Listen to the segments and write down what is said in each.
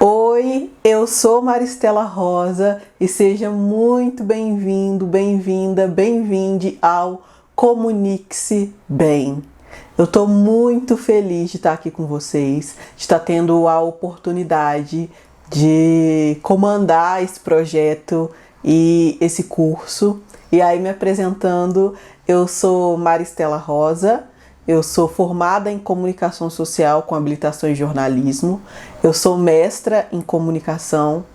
Oi, eu sou Maristela Rosa e seja muito bem-vindo, bem-vinda, bem-vinde ao Comunique-se Bem. Eu estou muito feliz de estar aqui com vocês, de estar tendo a oportunidade de comandar esse projeto e esse curso. E aí, me apresentando, eu sou Maristela Rosa. Eu sou formada em Comunicação Social com habilitação em Jornalismo. Eu sou mestra em Comunicação,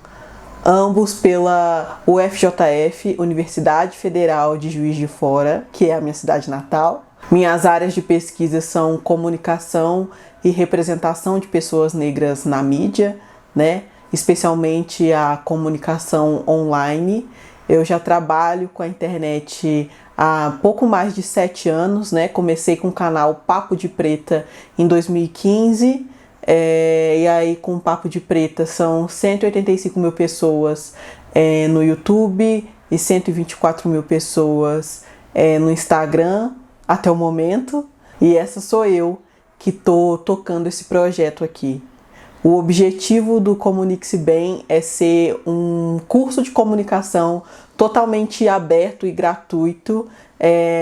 ambos pela UFJF, Universidade Federal de Juiz de Fora, que é a minha cidade natal. Minhas áreas de pesquisa são comunicação e representação de pessoas negras na mídia, né? Especialmente a comunicação online. Eu já trabalho com a internet há pouco mais de 7 anos, né? Comecei com o canal Papo de Preta em 2015, e aí com o Papo de Preta são 185 mil pessoas no YouTube e 124 mil pessoas no Instagram até o momento. E essa sou eu que tô tocando esse projeto aqui. O objetivo do Comunique-se Bem é ser um curso de comunicação totalmente aberto e gratuito.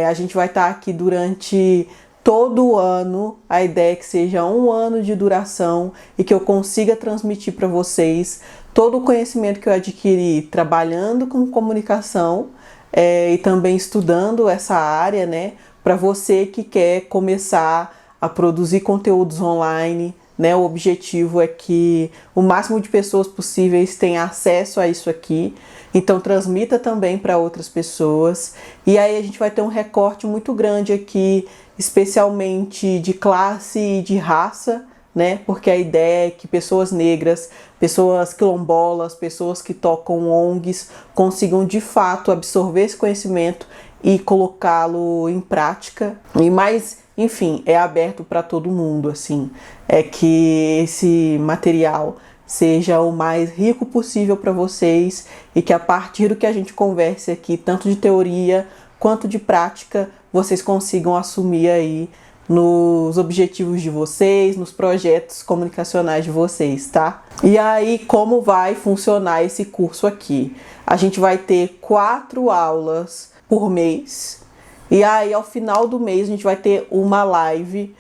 A gente vai estar aqui durante todo o ano. A ideia é que seja 1 ano de duração e que eu consiga transmitir para vocês todo o conhecimento que eu adquiri trabalhando com comunicação e também estudando essa área, né? Para você que quer começar a produzir conteúdos online, né? O objetivo é que o máximo de pessoas possíveis tenham acesso a isso aqui. Então transmita também para outras pessoas. E aí a gente vai ter um recorte muito grande aqui, especialmente de classe e de raça, né? Porque a ideia é que pessoas negras, pessoas quilombolas, pessoas que tocam ONGs consigam de fato absorver esse conhecimento e colocá-lo em prática. E mais, enfim, é aberto para todo mundo, assim. É que esse material seja o mais rico possível para vocês e que a partir do que a gente converse aqui, tanto de teoria quanto de prática, vocês consigam assumir aí nos objetivos de vocês, nos projetos comunicacionais de vocês, tá? E aí, como vai funcionar esse curso aqui? A gente vai ter 4 aulas por mês. E aí, ao final do mês, a gente vai ter uma live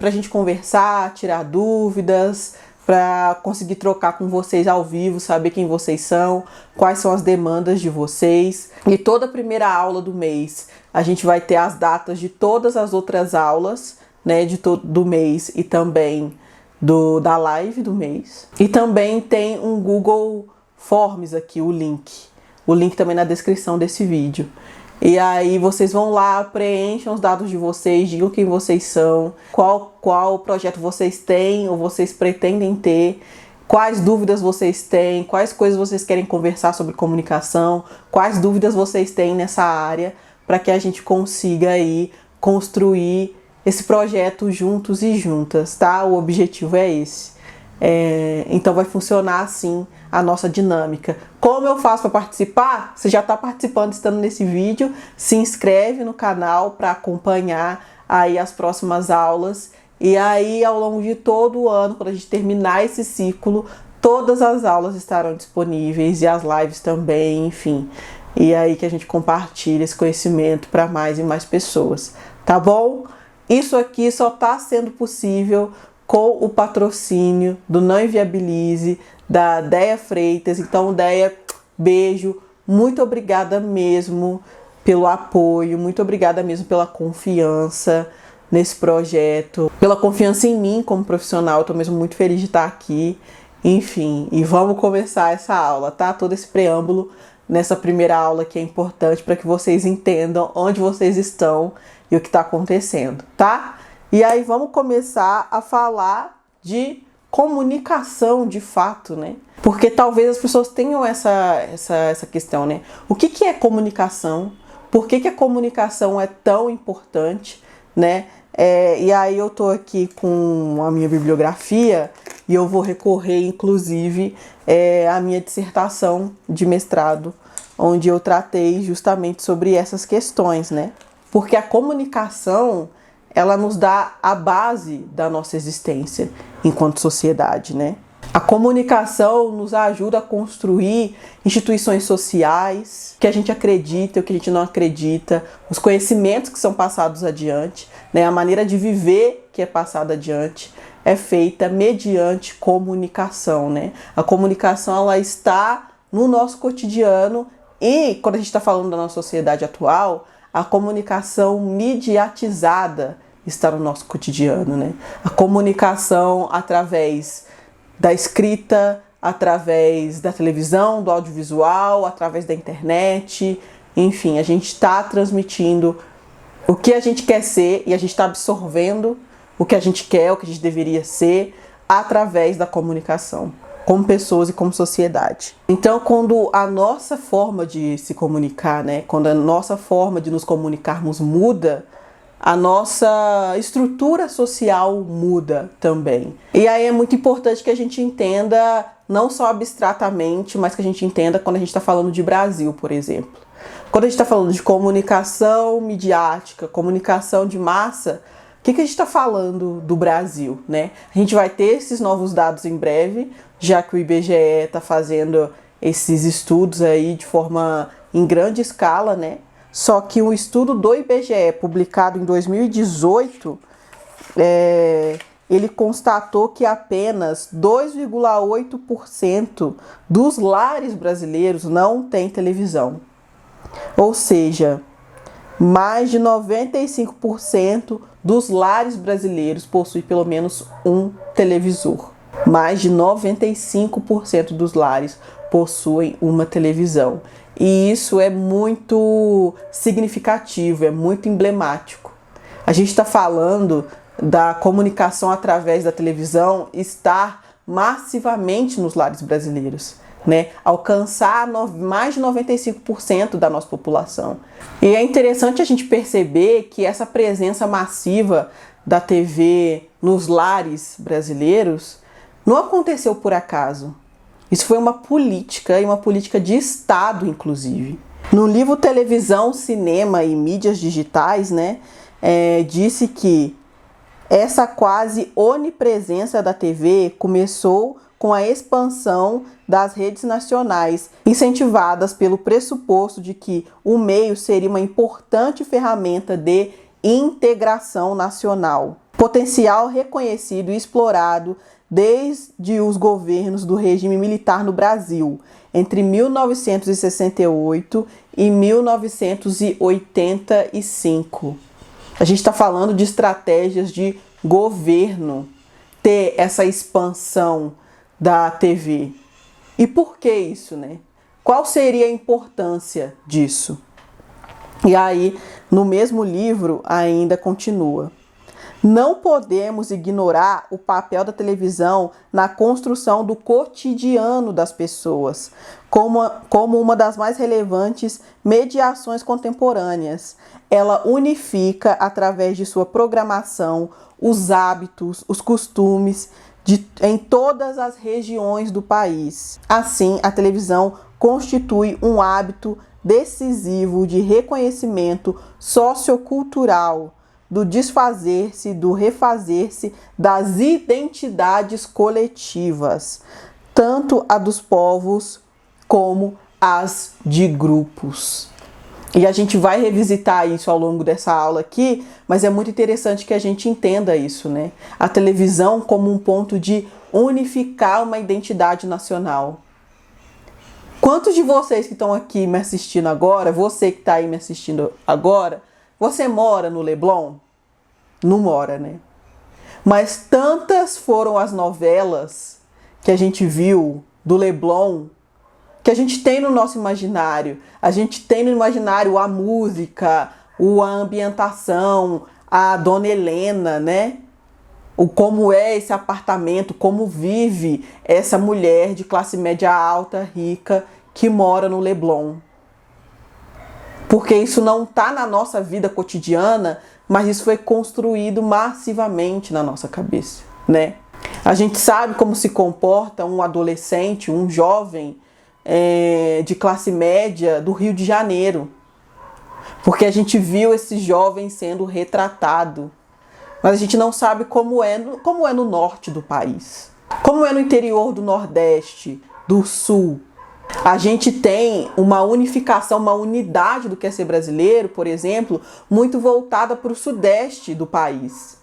pra gente conversar, tirar dúvidas, para conseguir trocar com vocês ao vivo, saber quem vocês são, quais são as demandas de vocês. E toda a primeira aula do mês, a gente vai ter as datas de todas as outras aulas, né, do mês e também da live do mês. E também tem um Google Forms aqui, o link. O link também na descrição desse vídeo. E aí vocês vão lá, preencham os dados de vocês, digam quem vocês são, qual projeto vocês têm ou vocês pretendem ter, quais dúvidas vocês têm, quais coisas vocês querem conversar sobre comunicação, quais dúvidas vocês têm nessa área, para que a gente consiga aí construir esse projeto juntos e juntas, tá? O objetivo é esse. Então vai funcionar assim a nossa dinâmica. Como eu faço para participar? Você já está participando estando nesse vídeo. Se inscreve no canal para acompanhar aí as próximas aulas. E aí, ao longo de todo o ano, quando a gente terminar esse ciclo, todas as aulas estarão disponíveis e as lives também, enfim. E aí que a gente compartilha esse conhecimento para mais e mais pessoas, tá bom? Isso aqui só está sendo possível com o patrocínio do Não Inviabilize, da Deia Freitas. Então, Deia, beijo, muito obrigada mesmo pelo apoio, muito obrigada mesmo pela confiança nesse projeto, pela confiança em mim como profissional. Estou mesmo muito feliz de estar aqui. Enfim, e vamos começar essa aula, tá? Todo esse preâmbulo nessa primeira aula que é importante para que vocês entendam onde vocês estão e o que está acontecendo, tá? E aí vamos começar a falar de comunicação de fato, né? Porque talvez as pessoas tenham essa questão, né? O que é comunicação? Por que a comunicação é tão importante, né? E aí eu tô aqui com a minha bibliografia e eu vou recorrer, inclusive, à minha dissertação de mestrado, onde eu tratei justamente sobre essas questões, né? Porque a comunicação, ela nos dá a base da nossa existência enquanto sociedade, né? A comunicação nos ajuda a construir instituições sociais, que a gente acredita, o que a gente não acredita, os conhecimentos que são passados adiante, né? A maneira de viver que é passada adiante é feita mediante comunicação, né? A comunicação, ela está no nosso cotidiano e, quando a gente está falando da nossa sociedade atual, a comunicação mediatizada está no nosso cotidiano, né? A comunicação através da escrita, através da televisão, do audiovisual, através da internet, enfim, a gente está transmitindo o que a gente quer ser e a gente está absorvendo o que a gente quer, o que a gente deveria ser, através da comunicação, como pessoas e como sociedade. Então, quando a nossa forma de se comunicar, né, quando a nossa forma de nos comunicarmos muda, a nossa estrutura social muda também. E aí é muito importante que a gente entenda, não só abstratamente, mas que a gente entenda quando a gente está falando de Brasil, por exemplo. Quando a gente está falando de comunicação midiática, comunicação de massa, o que a gente está falando do Brasil, né? A gente vai ter esses novos dados em breve, já que o IBGE está fazendo esses estudos aí de forma em grande escala, né? Só que um estudo do IBGE, publicado em 2018, ele constatou que apenas 2,8% dos lares brasileiros não têm televisão. Ou seja, mais de 95% dos lares brasileiros possuem pelo menos um televisor. Mais de 95% dos lares possuem uma televisão. E isso é muito significativo, é muito emblemático. A gente está falando da comunicação através da televisão estar massivamente nos lares brasileiros, né? Alcançar mais de 95% da nossa população. E é interessante a gente perceber que essa presença massiva da TV nos lares brasileiros não aconteceu por acaso. Isso foi uma política, e uma política de Estado, inclusive. No livro Televisão, Cinema e Mídias Digitais, né, disse que essa quase onipresença da TV começou com a expansão das redes nacionais, incentivadas pelo pressuposto de que o meio seria uma importante ferramenta de integração nacional, potencial reconhecido e explorado desde os governos do regime militar no Brasil, entre 1968 e 1985. A gente está falando de estratégias de governo ter essa expansão da TV. E por que isso, né? Qual seria a importância disso? E aí, no mesmo livro, ainda continua. Não podemos ignorar o papel da televisão na construção do cotidiano das pessoas, como uma das mais relevantes mediações contemporâneas. Ela unifica, através de sua programação, os hábitos, os costumes em todas as regiões do país. Assim, a televisão constitui um hábito decisivo de reconhecimento sociocultural, do desfazer-se, do refazer-se das identidades coletivas, tanto a dos povos como as de grupos. E a gente vai revisitar isso ao longo dessa aula aqui, mas é muito interessante que a gente entenda isso, né? A televisão como um ponto de unificar uma identidade nacional. Quantos de vocês que estão aqui me assistindo agora, você que está aí me assistindo agora, você mora no Leblon? Não mora, né? Mas tantas foram as novelas que a gente viu do Leblon, que a gente tem no nosso imaginário. A gente tem no imaginário a música, a ambientação, a Dona Helena, né? Como é esse apartamento, como vive essa mulher de classe média alta, rica, que mora no Leblon. Porque isso não está na nossa vida cotidiana, mas isso foi construído massivamente na nossa cabeça, né? A gente sabe como se comporta um adolescente, um jovem de classe média do Rio de Janeiro. Porque a gente viu esse jovem sendo retratado. Mas a gente não sabe como é no norte do país. Como é no interior do Nordeste, do Sul, a gente tem uma unificação, uma unidade do que é ser brasileiro, por exemplo, muito voltada para o Sudeste do país.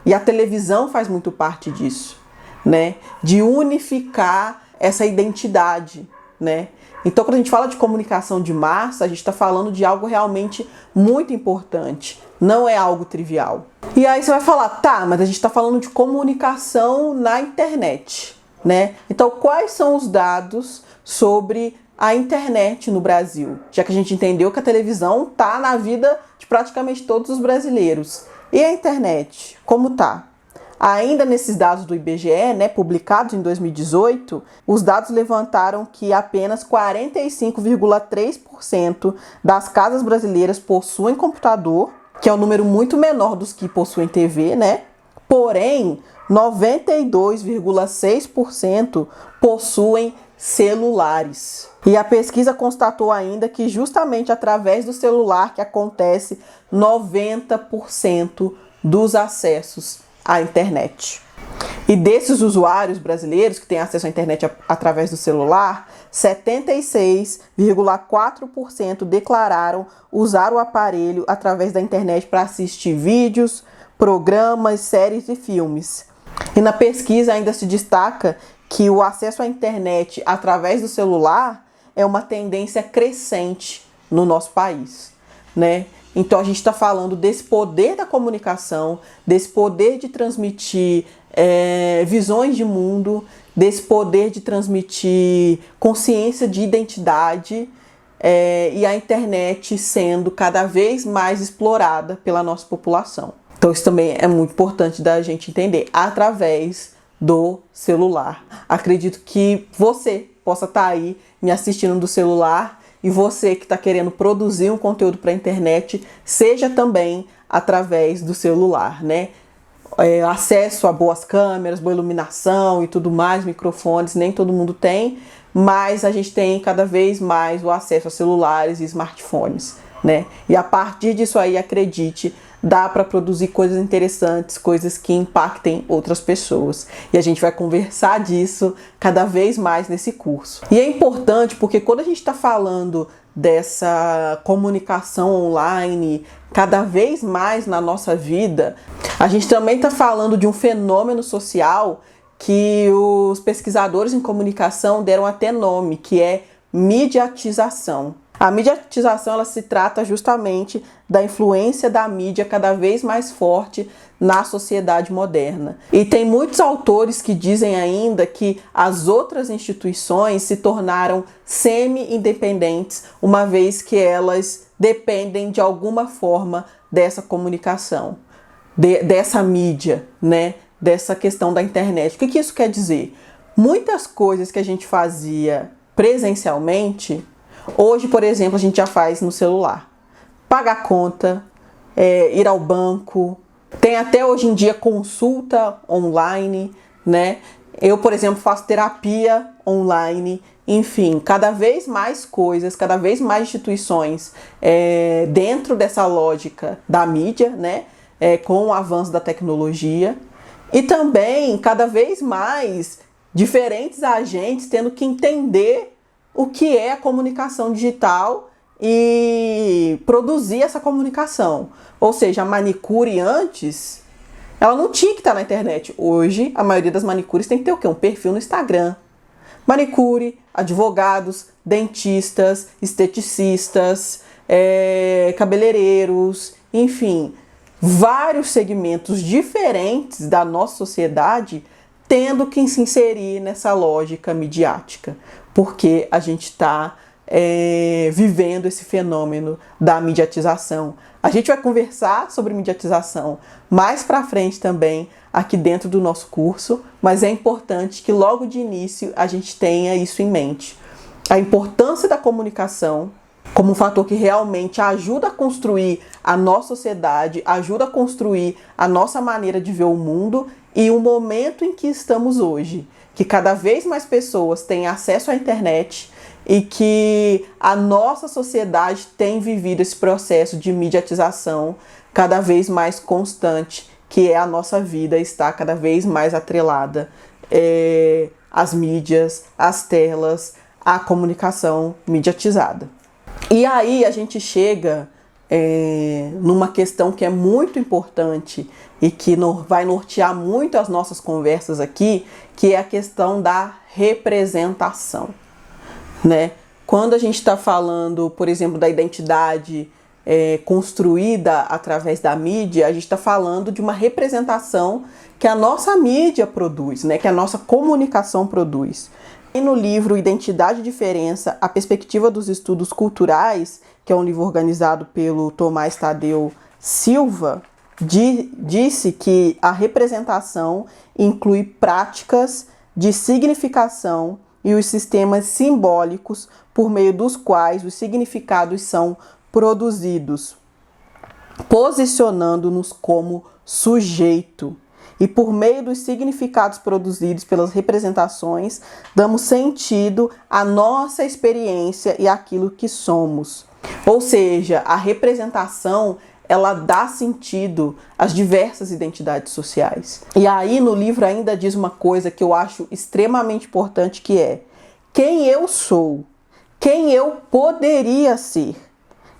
E a televisão faz muito parte disso, né? De unificar essa identidade, né? Então, quando a gente fala de comunicação de massa, a gente está falando de algo realmente muito importante. Não é algo trivial. E aí você vai falar, tá, mas a gente está falando de comunicação na internet, né? Então, quais são os dados sobre a internet no Brasil? Já que a gente entendeu que a televisão tá na vida de praticamente todos os brasileiros. E a internet, como tá? Ainda nesses dados do IBGE, né, publicados em 2018, os dados levantaram que apenas 45,3% das casas brasileiras possuem computador, que é um número muito menor dos que possuem TV, né? Porém, 92,6% possuem celulares. E a pesquisa constatou ainda que justamente através do celular que acontece 90% dos acessos à internet. E desses usuários brasileiros que têm acesso à internet através do celular, 76,4% declararam usar o aparelho através da internet para assistir vídeos, programas, séries e filmes. E na pesquisa ainda se destaca que o acesso à internet através do celular é uma tendência crescente no nosso país, né? Então a gente está falando desse poder da comunicação, desse poder de transmitir visões de mundo, desse poder de transmitir consciência de identidade e a internet sendo cada vez mais explorada pela nossa população. Então isso também é muito importante da gente entender através do celular. Acredito que você possa estar aí me assistindo do celular e você que está querendo produzir um conteúdo para a internet, seja também através do celular, né? Acesso a boas câmeras, boa iluminação e tudo mais, microfones, nem todo mundo tem, mas a gente tem cada vez mais o acesso a celulares e smartphones, né? E a partir disso aí, acredite, dá para produzir coisas interessantes, coisas que impactem outras pessoas. E a gente vai conversar disso cada vez mais nesse curso. E é importante porque quando a gente está falando dessa comunicação online cada vez mais na nossa vida, a gente também está falando de um fenômeno social que os pesquisadores em comunicação deram até nome, que é mediatização. A mediatização ela se trata justamente da influência da mídia cada vez mais forte na sociedade moderna. E tem muitos autores que dizem ainda que as outras instituições se tornaram semi-independentes, uma vez que elas dependem de alguma forma dessa comunicação, dessa mídia, né? Dessa questão da internet. O que isso quer dizer? Muitas coisas que a gente fazia presencialmente, hoje, por exemplo, a gente já faz no celular. Pagar conta, ir ao banco, tem até hoje em dia consulta online, né? Eu, por exemplo, faço terapia online, enfim, cada vez mais coisas, cada vez mais instituições dentro dessa lógica da mídia, né? Com o avanço da tecnologia e também cada vez mais diferentes agentes tendo que entender o que é a comunicação digital e produzir essa comunicação. Ou seja, a manicure antes, ela não tinha que estar na internet. Hoje, a maioria das manicures tem que ter o quê? Um perfil no Instagram. Manicure, advogados, dentistas, esteticistas, cabeleireiros, enfim, vários segmentos diferentes da nossa sociedade tendo que se inserir nessa lógica midiática, porque a gente está vivendo esse fenômeno da mediatização. A gente vai conversar sobre mediatização mais para frente também aqui dentro do nosso curso, mas é importante que logo de início a gente tenha isso em mente. A importância da comunicação como um fator que realmente ajuda a construir a nossa sociedade, ajuda a construir a nossa maneira de ver o mundo e o momento em que estamos hoje, que cada vez mais pessoas têm acesso à internet e que a nossa sociedade tem vivido esse processo de mediatização cada vez mais constante, que é a nossa vida estar cada vez mais atrelada as mídias, as telas, a comunicação mediatizada. E aí a gente chega numa questão que é muito importante e que vai nortear muito as nossas conversas aqui, que é a questão da representação, né? Quando a gente está falando, por exemplo, da identidade construída através da mídia, a gente está falando de uma representação que a nossa mídia produz, né? Que a nossa comunicação produz. E no livro Identidade e Diferença, a perspectiva dos estudos culturais, que é um livro organizado pelo Tomás Tadeu Silva, disse que a representação inclui práticas de significação e os sistemas simbólicos por meio dos quais os significados são produzidos, posicionando-nos como sujeito. E por meio dos significados produzidos pelas representações, damos sentido à nossa experiência e àquilo que somos. Ou seja, a representação, ela dá sentido às diversas identidades sociais. E aí no livro ainda diz uma coisa que eu acho extremamente importante, que é quem eu sou, quem eu poderia ser,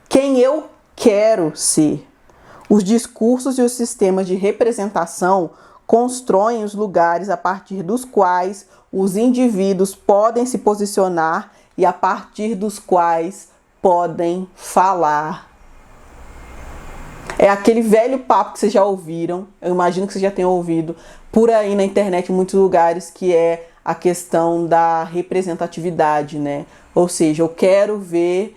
quem eu quero ser. Os discursos e os sistemas de representação constroem os lugares a partir dos quais os indivíduos podem se posicionar e a partir dos quais podem falar. É aquele velho papo que vocês já ouviram, eu imagino que vocês já tenham ouvido por aí na internet em muitos lugares, que é a questão da representatividade, né? Ou seja, eu quero ver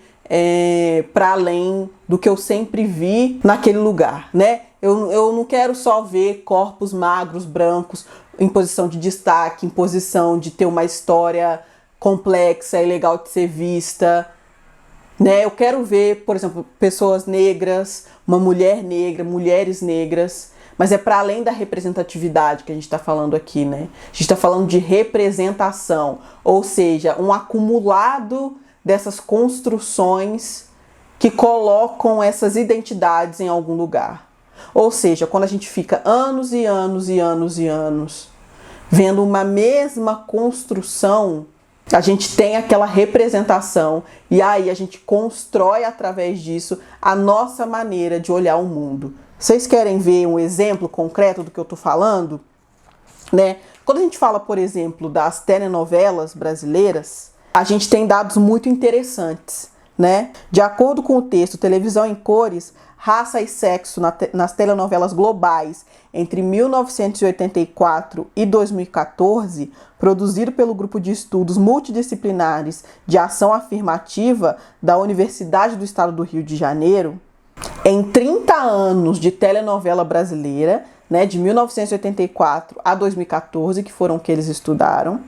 para além do que eu sempre vi naquele lugar, né? Eu não quero só ver corpos magros, brancos, em posição de destaque, em posição de ter uma história complexa e legal de ser vista, né? Eu quero ver, por exemplo, pessoas negras, uma mulher negra, mulheres negras, mas é para além da representatividade que a gente está falando aqui, né? A gente está falando de representação, ou seja, um acumulado dessas construções que colocam essas identidades em algum lugar. Ou seja, quando a gente fica anos e anos e anos e anos vendo uma mesma construção, a gente tem aquela representação e aí a gente constrói através disso a nossa maneira de olhar o mundo. Vocês querem ver um exemplo concreto do que eu estou falando? Né? Quando a gente fala, por exemplo, das telenovelas brasileiras, a gente tem dados muito interessantes, né? De acordo com o texto Televisão em Cores, Raça e Sexo nas telenovelas globais entre 1984 e 2014, produzido pelo Grupo de Estudos Multidisciplinares de Ação Afirmativa da Universidade do Estado do Rio de Janeiro, em 30 anos de telenovela brasileira, né, de 1984 a 2014, que foram que eles estudaram,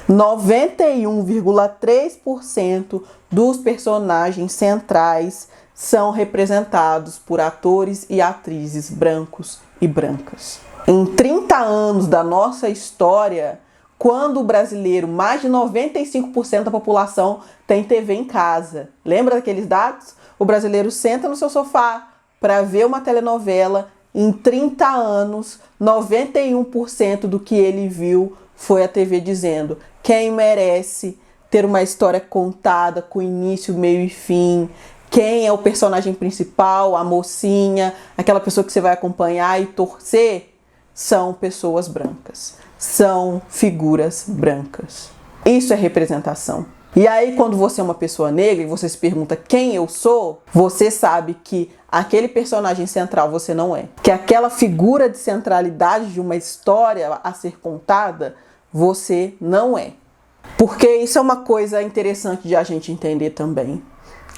91,3% dos personagens centrais são representados por atores e atrizes brancos e brancas. Em 30 anos da nossa história, quando o brasileiro, mais de 95% da população tem TV em casa. Lembra daqueles dados? O brasileiro senta no seu sofá para ver uma telenovela. Em 30 anos, 91% do que ele viu foi a TV dizendo: quem merece ter uma história contada com início, meio e fim, quem é o personagem principal, a mocinha, aquela pessoa que você vai acompanhar e torcer, são pessoas brancas, são figuras brancas. Isso é representação. E aí, quando você é uma pessoa negra e você se pergunta quem eu sou, você sabe que aquele personagem central você não é. Que aquela figura de centralidade de uma história a ser contada, você não é. Porque isso é uma coisa interessante de a gente entender também.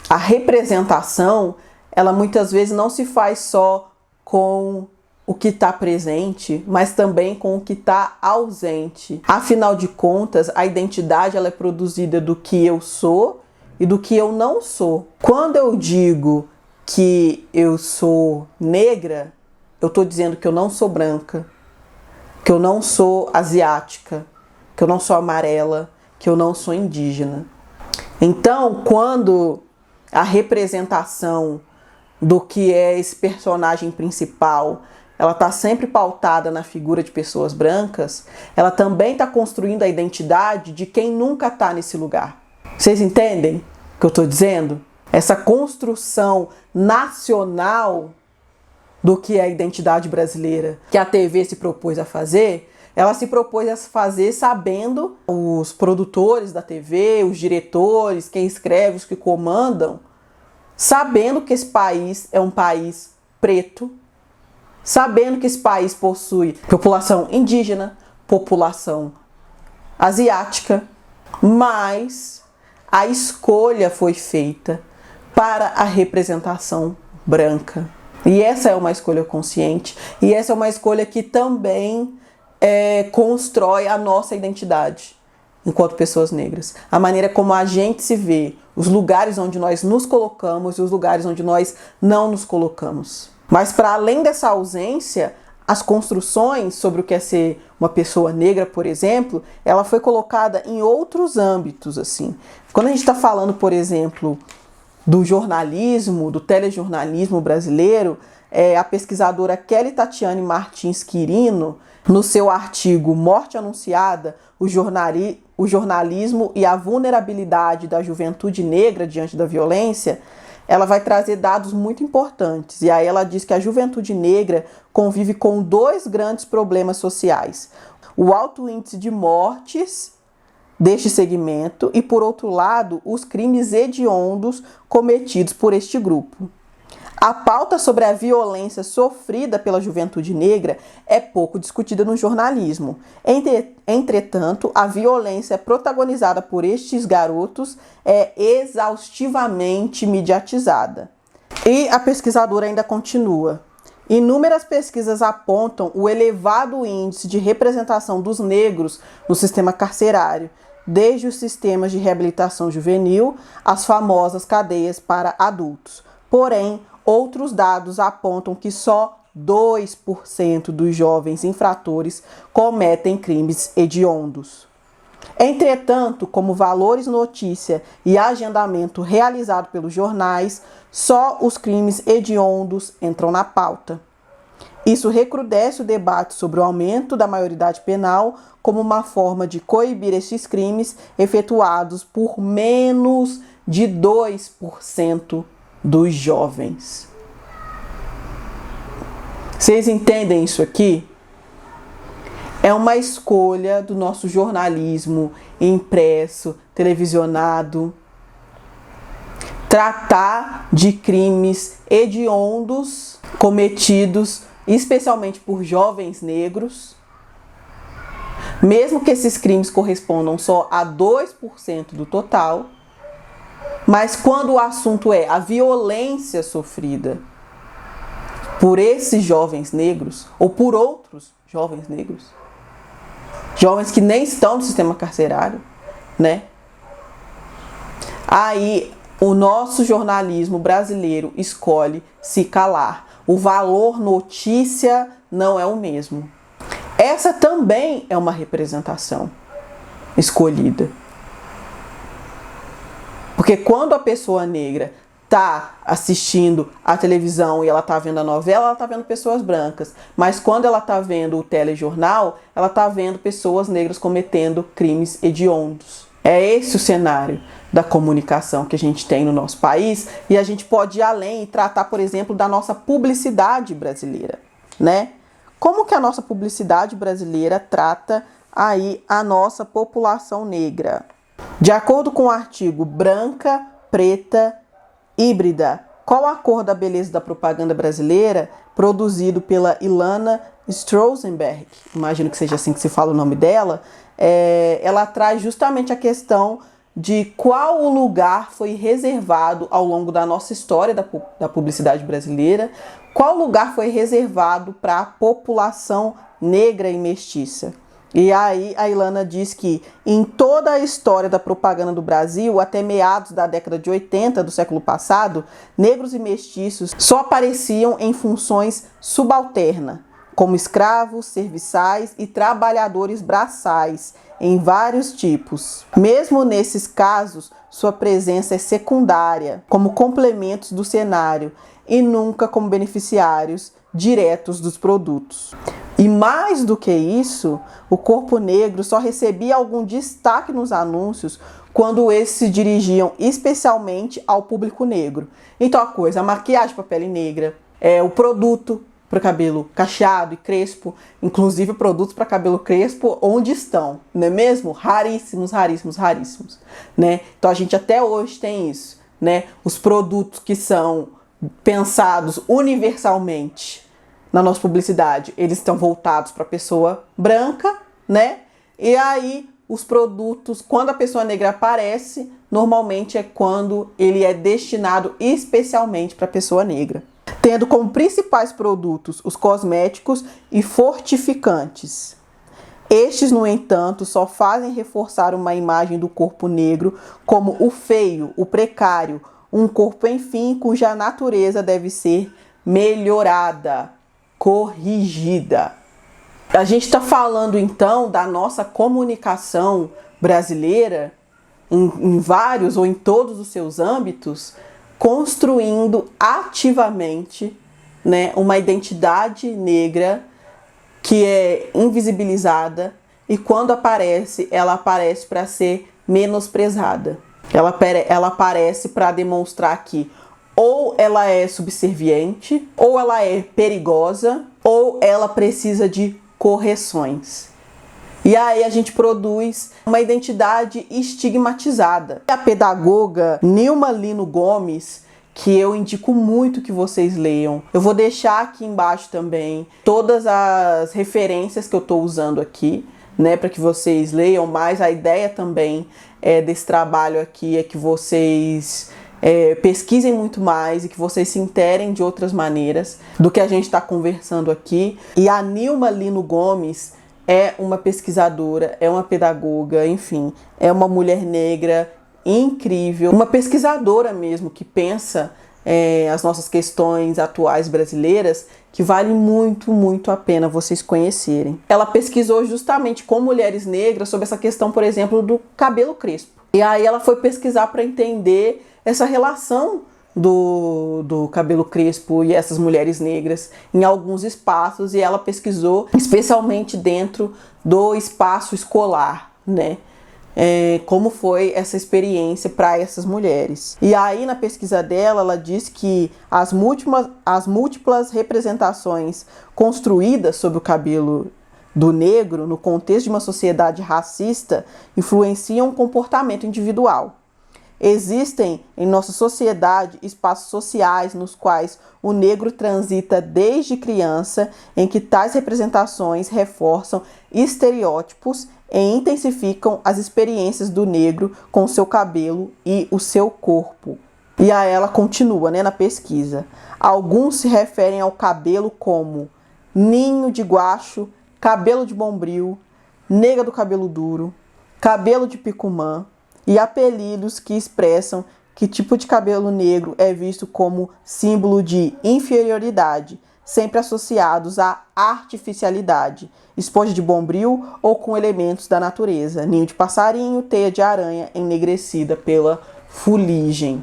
A representação, ela muitas vezes não se faz só com o que está presente, mas também com o que está ausente. Afinal de contas, a identidade ela é produzida do que eu sou e do que eu não sou. Quando eu digo que eu sou negra, eu estou dizendo que eu não sou branca, que eu não sou asiática, que eu não sou amarela, que eu não sou indígena. Então, quando a representação do que é esse personagem principal ela está sempre pautada na figura de pessoas brancas, ela também está construindo a identidade de quem nunca está nesse lugar. Vocês entendem o que eu estou dizendo? Essa construção nacional do que é a identidade brasileira que a TV se propôs a fazer, ela se propôs a fazer sabendo os produtores da TV, os diretores, quem escreve, os que comandam, sabendo que esse país é um país preto, sabendo que esse país possui população indígena, população asiática, mas a escolha foi feita para a representação branca. E essa é uma escolha consciente, e essa é uma escolha que também constrói a nossa identidade enquanto pessoas negras. A maneira como a gente se vê, os lugares onde nós nos colocamos e os lugares onde nós não nos colocamos. Mas para além dessa ausência, as construções sobre o que é ser uma pessoa negra, por exemplo, ela foi colocada em outros âmbitos, assim. Quando a gente está falando, por exemplo, do jornalismo, do telejornalismo brasileiro, a pesquisadora Kelly Tatiane Martins Quirino, no seu artigo Morte Anunciada, o jornalismo e a vulnerabilidade da juventude negra diante da violência, ela vai trazer dados muito importantes. E aí ela diz que a juventude negra convive com dois grandes problemas sociais: o alto índice de mortes deste segmento e, por outro lado, os crimes hediondos cometidos por este grupo. A pauta sobre a violência sofrida pela juventude negra é pouco discutida no jornalismo. Entretanto, a violência protagonizada por estes garotos é exaustivamente mediatizada. E a pesquisadora ainda continua: inúmeras pesquisas apontam o elevado índice de representação dos negros no sistema carcerário, desde os sistemas de reabilitação juvenil às famosas cadeias para adultos. Porém, outros dados apontam que só 2% dos jovens infratores cometem crimes hediondos. Entretanto, como valores notícia e agendamento realizado pelos jornais, só os crimes hediondos entram na pauta. Isso recrudesce o debate sobre o aumento da maioridade penal como uma forma de coibir estes crimes efetuados por menos de 2% dos jovens. Vocês entendem isso aqui? É uma escolha do nosso jornalismo impresso, televisionado, tratar de crimes hediondos cometidos especialmente por jovens negros, mesmo que esses crimes correspondam só a 2% do total. Mas quando o assunto é a violência sofrida por esses jovens negros ou por outros jovens negros, jovens que nem estão no sistema carcerário, né? Aí o nosso jornalismo brasileiro escolhe se calar. O valor notícia não é o mesmo. Essa também é uma representação escolhida. Porque quando a pessoa negra está assistindo a televisão e ela está vendo a novela, ela está vendo pessoas brancas. Mas quando ela está vendo o telejornal, ela está vendo pessoas negras cometendo crimes hediondos. É esse o cenário da comunicação que a gente tem no nosso país, e a gente pode ir além e tratar, por exemplo, da nossa publicidade brasileira, né? Como que a nossa publicidade brasileira trata aí a nossa população negra? De acordo com o artigo Branca, Preta, Híbrida, qual a cor da beleza da propaganda brasileira, produzido pela Ilana Strosenberg, imagino que seja assim que se fala o nome dela, ela traz justamente a questão de qual o lugar foi reservado ao longo da nossa história da publicidade brasileira, qual lugar foi reservado para a população negra e mestiça. E aí a Ilana diz que em toda a história da propaganda do Brasil, até meados da década de 80 do século passado, negros e mestiços só apareciam em funções subalternas, como escravos, serviçais e trabalhadores braçais, em vários tipos. Mesmo nesses casos, sua presença é secundária, como complementos do cenário, e nunca como beneficiários diretos dos produtos. E mais do que isso, o corpo negro só recebia algum destaque nos anúncios quando esses se dirigiam especialmente ao público negro. Então a maquiagem para pele negra, o produto para cabelo cacheado e crespo, inclusive produtos para cabelo crespo, onde estão, não é mesmo? Raríssimos, raríssimos, raríssimos, né? Então a gente até hoje tem isso, né? Os produtos que são pensados universalmente na nossa publicidade, eles estão voltados para a pessoa branca, né? E aí os produtos, quando a pessoa negra aparece, normalmente é quando ele é destinado especialmente para a pessoa negra, tendo como principais produtos os cosméticos e fortificantes. Estes, no entanto, só fazem reforçar uma imagem do corpo negro como o feio, o precário, um corpo, enfim, cuja natureza deve ser melhorada, corrigida. A gente está falando então da nossa comunicação brasileira em vários ou em todos os seus âmbitos, construindo ativamente, né, uma identidade negra que é invisibilizada e quando aparece, ela aparece para ser menosprezada. Ela aparece para demonstrar que ou ela é subserviente, ou ela é perigosa, ou ela precisa de correções. E aí a gente produz uma identidade estigmatizada. A pedagoga Nilma Lino Gomes, que eu indico muito que vocês leiam. Eu vou deixar aqui embaixo também todas as referências que eu estou usando aqui, né, para que vocês leiam mais. A ideia também desse trabalho aqui é que vocês pesquisem muito mais e que vocês se interem de outras maneiras do que a gente está conversando aqui. E a Nilma Lino Gomes é uma pesquisadora, é uma pedagoga, enfim, é uma mulher negra incrível, uma pesquisadora mesmo que pensa as nossas questões atuais brasileiras, que vale muito, muito a pena vocês conhecerem. Ela pesquisou justamente com mulheres negras sobre essa questão, por exemplo, do cabelo crespo. E aí ela foi pesquisar para entender essa relação do cabelo crespo e essas mulheres negras em alguns espaços, e ela pesquisou especialmente dentro do espaço escolar, né? Como foi essa experiência para essas mulheres. E aí na pesquisa dela, ela diz que as múltiplas representações construídas sobre o cabelo do negro no contexto de uma sociedade racista influenciam o comportamento individual. Existem em nossa sociedade espaços sociais nos quais o negro transita desde criança, em que tais representações reforçam estereótipos e intensificam as experiências do negro com seu cabelo e o seu corpo. E aí ela continua, né, na pesquisa. Alguns se referem ao cabelo como ninho de guacho, cabelo de bombril, nega do cabelo duro, cabelo de picumã, e apelidos que expressam que tipo de cabelo negro é visto como símbolo de inferioridade, sempre associados à artificialidade, esponja de bombril ou com elementos da natureza, ninho de passarinho, teia de aranha enegrecida pela fuligem.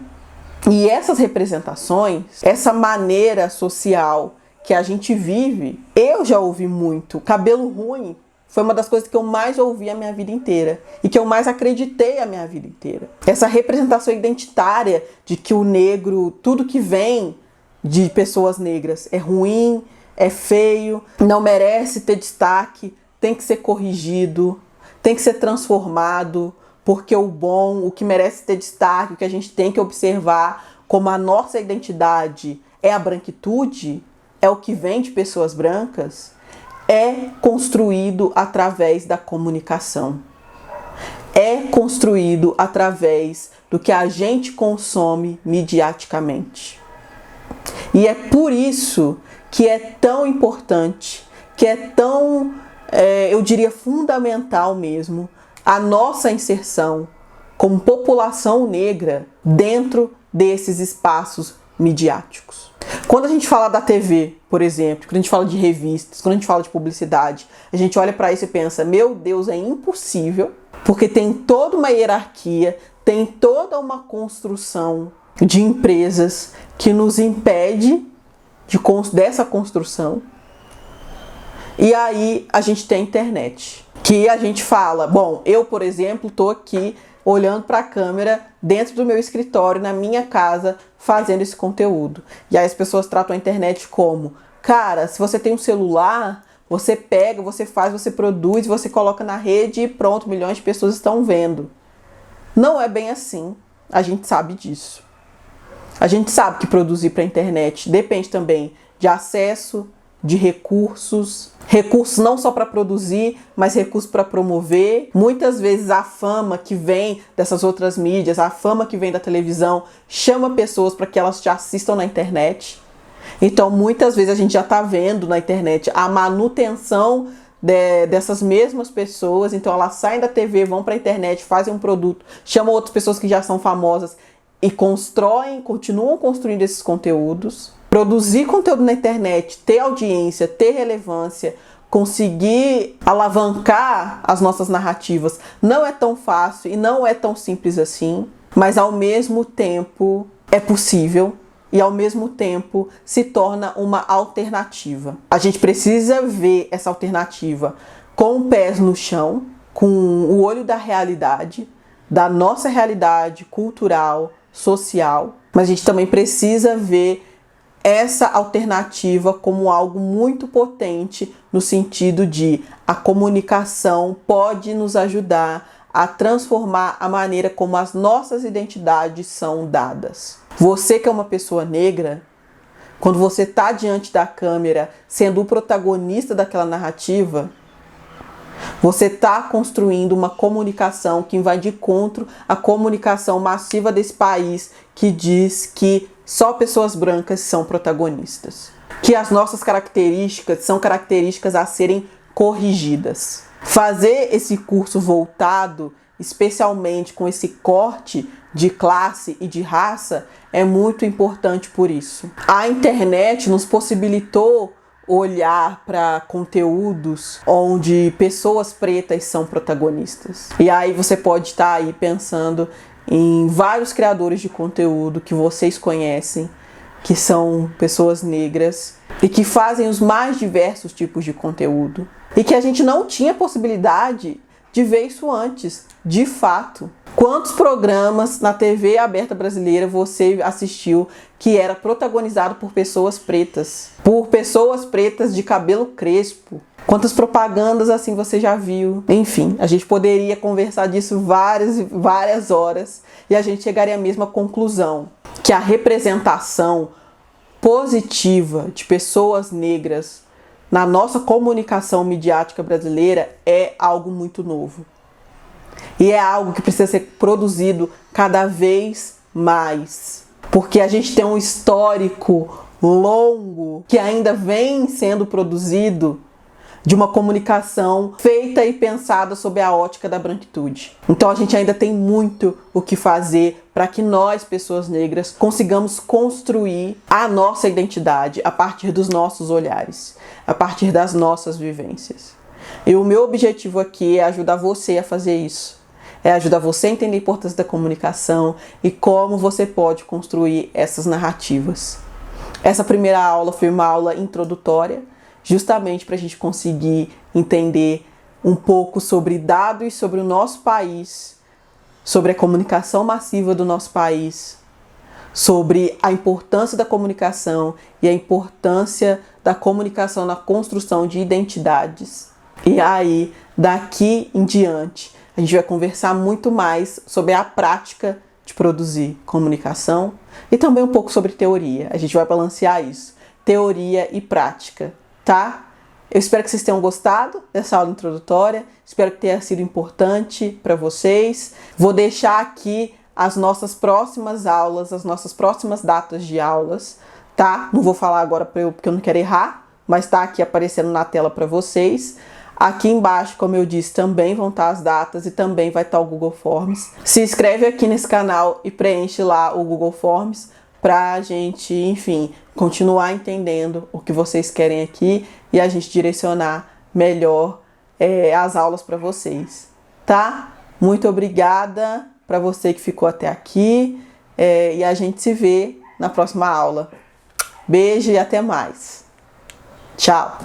E essas representações, essa maneira social que a gente vive, eu já ouvi muito. Cabelo ruim foi uma das coisas que eu mais ouvi a minha vida inteira e que eu mais acreditei a minha vida inteira. Essa representação identitária de que o negro, tudo que vem de pessoas negras é ruim, é feio, não merece ter destaque, tem que ser corrigido, tem que ser transformado, porque o bom, o que merece ter destaque, o que a gente tem que observar como a nossa identidade é a branquitude, é o que vem de pessoas brancas, é construído através da comunicação. É construído através do que a gente consome midiaticamente. E é por isso que é tão importante, que é tão, eu diria, fundamental mesmo, a nossa inserção como população negra dentro desses espaços midiáticos. Quando a gente fala da TV, por exemplo, quando a gente fala de revistas, quando a gente fala de publicidade, a gente olha para isso e pensa, meu Deus, é impossível, porque tem toda uma hierarquia, tem toda uma construção de empresas que nos impede dessa construção. E aí a gente tem a internet, que a gente fala, bom, eu, por exemplo, estou aqui olhando para a câmera dentro do meu escritório, na minha casa, fazendo esse conteúdo. E aí as pessoas tratam a internet como, cara, se você tem um celular, você pega, você faz, você produz, você coloca na rede e pronto, milhões de pessoas estão vendo. Não é bem assim, a gente sabe disso. A gente sabe que produzir para a internet depende também de acesso, de recursos não só para produzir, mas recursos para promover. Muitas vezes a fama que vem dessas outras mídias, a fama que vem da televisão, chama pessoas para que elas te assistam na internet. Então muitas vezes a gente já está vendo na internet a manutenção dessas mesmas pessoas. Então elas saem da TV, vão para a internet, fazem um produto, chamam outras pessoas que já são famosas e continuam construindo esses conteúdos. Produzir conteúdo na internet, ter audiência, ter relevância, conseguir alavancar as nossas narrativas não é tão fácil e não é tão simples assim, mas ao mesmo tempo é possível e ao mesmo tempo se torna uma alternativa. A gente precisa ver essa alternativa com pés no chão, com o olho da realidade, da nossa realidade cultural, social, mas a gente também precisa ver essa alternativa como algo muito potente no sentido de a comunicação pode nos ajudar a transformar a maneira como as nossas identidades são dadas. Você que é uma pessoa negra, quando você está diante da câmera sendo o protagonista daquela narrativa, você está construindo uma comunicação que vai de encontro à comunicação massiva desse país que diz que só pessoas brancas são protagonistas. Que as nossas características são características a serem corrigidas. Fazer esse curso voltado, especialmente com esse corte de classe e de raça, é muito importante por isso. A internet nos possibilitou olhar para conteúdos onde pessoas pretas são protagonistas. E aí você pode estar aí pensando em vários criadores de conteúdo que vocês conhecem, que são pessoas negras e que fazem os mais diversos tipos de conteúdo. E que a gente não tinha possibilidade de ver isso antes, de fato. Quantos programas na TV aberta brasileira você assistiu que era protagonizado por pessoas pretas? Por pessoas pretas de cabelo crespo? Quantas propagandas assim você já viu? Enfim, a gente poderia conversar disso várias horas e a gente chegaria à mesma conclusão, que a representação positiva de pessoas negras na nossa comunicação midiática brasileira é algo muito novo. E é algo que precisa ser produzido cada vez mais. Porque a gente tem um histórico longo que ainda vem sendo produzido de uma comunicação feita e pensada sob a ótica da branquitude. Então a gente ainda tem muito o que fazer para que nós, pessoas negras, consigamos construir a nossa identidade a partir dos nossos olhares, a partir das nossas vivências. E o meu objetivo aqui é ajudar você a fazer isso. É ajudar você a entender a importância da comunicação e como você pode construir essas narrativas. Essa primeira aula foi uma aula introdutória, justamente para a gente conseguir entender um pouco sobre dados sobre o nosso país, sobre a comunicação massiva do nosso país, sobre a importância da comunicação e a importância da comunicação na construção de identidades. E aí, daqui em diante, a gente vai conversar muito mais sobre a prática de produzir comunicação e também um pouco sobre teoria. A gente vai balancear isso, teoria e prática, tá? Eu espero que vocês tenham gostado dessa aula introdutória, espero que tenha sido importante para vocês. Vou deixar aqui as nossas próximas aulas, as nossas próximas datas de aulas, tá? Não vou falar agora porque eu não quero errar, mas tá aqui aparecendo na tela para vocês. Aqui embaixo, como eu disse, também vão estar as datas e também vai estar o Google Forms. Se inscreve aqui nesse canal e preenche lá o Google Forms para a gente, enfim, continuar entendendo o que vocês querem aqui e a gente direcionar melhor as aulas para vocês, tá? Muito obrigada para você que ficou até aqui e a gente se vê na próxima aula. Beijo e até mais. Tchau!